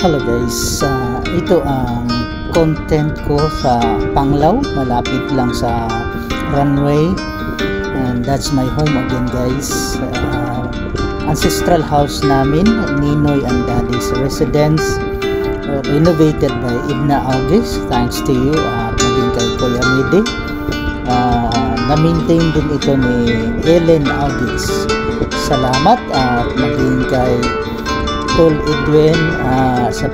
Hello guys, ito ang content ko sa Panglao, malapit lang sa runway, and that's my home again guys. Ancestral house namin, Ninoy and Daddy's residence, renovated by Edna August, thanks to you at maging kay Kuya Midi. Na-maintain din ito ni Ellen August, salamat, at maging kay Tol Edwin sa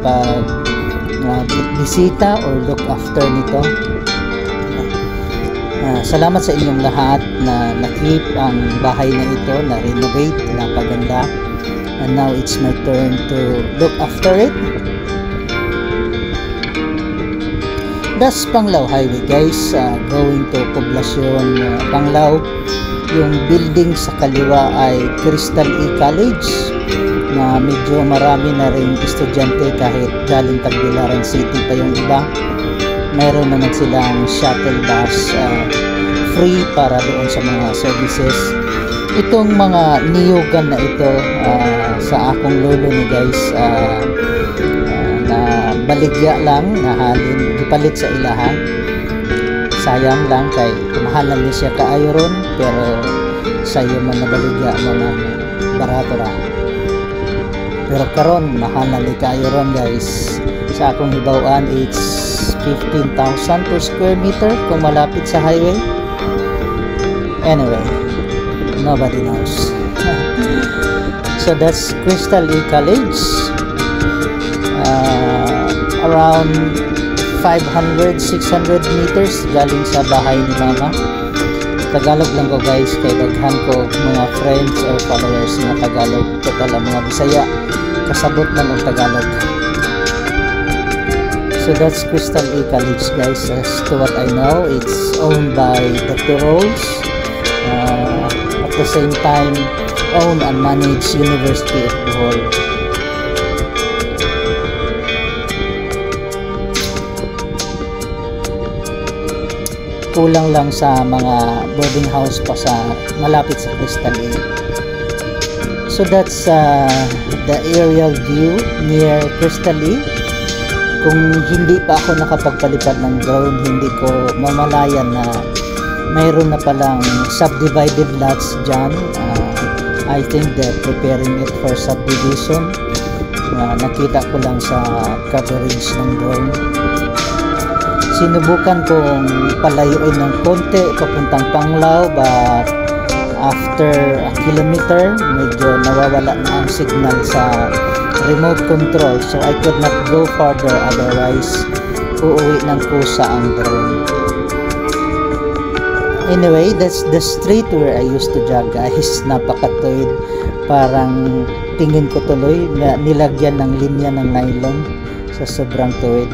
pagbisita or look after nito. Salamat sa inyong lahat na nakip ang bahay na ito, na renovate, napaganda, and now it's my turn to look after it. That's Panglao Highway guys, going to Poblacion Panglao. Yung building sa kaliwa ay Crystal E College, na medyo marami na rin estudyante kahit galing Tagbilaran City pa yung iba. Mayroon naman silang shuttle bus free para doon sa mga services. Itong mga niyugan na ito sa akong lolo ni guys, na baligya lang, na halin ipalit sa ilahan. Sayang lang kay mahalan niya siya kaayon, pero sayo man na baligya mo ng barato ra. Pero karon mahal na kayo ron guys. Sa akong hibawaan, it's 15,000 per square meter kung malapit sa highway. Anyway, nobody knows. So that's Crystal E College, around 500-600 meters galing sa bahay ni mama. Tagalog lang ko guys, kay daghan ko mga friends or followers na Tagalog, total ang mga Bisaya kasabot man ang Tagalog. So that's Crystal E College guys. As to what I know, it's owned by Dr. Rolls, at the same time owned and managed University of Bohol. Kulang lang sa mga boarding house pa sa malapit sa Crystal E. So that's the aerial view near Crystal E. Kung hindi pa ako nakapagpalipad ng drone, hindi ko mamalayan na mayroon na palang subdivided lots dyan. I think they're preparing it for subdivision. Nakita ko lang sa coverage ng drone. Sinubukan kong palayuin ng konti papuntang Panglao, but after a kilometer medyo nawawala na ang signal sa remote control, so I could not go further, otherwise uuwi ng kusa ang drone. Anyway, that's the street where I used to jog guys. Napakatuwid, parang tingin ko tuloy na nilagyan ng linya ng nylon sa sobrang tuwid.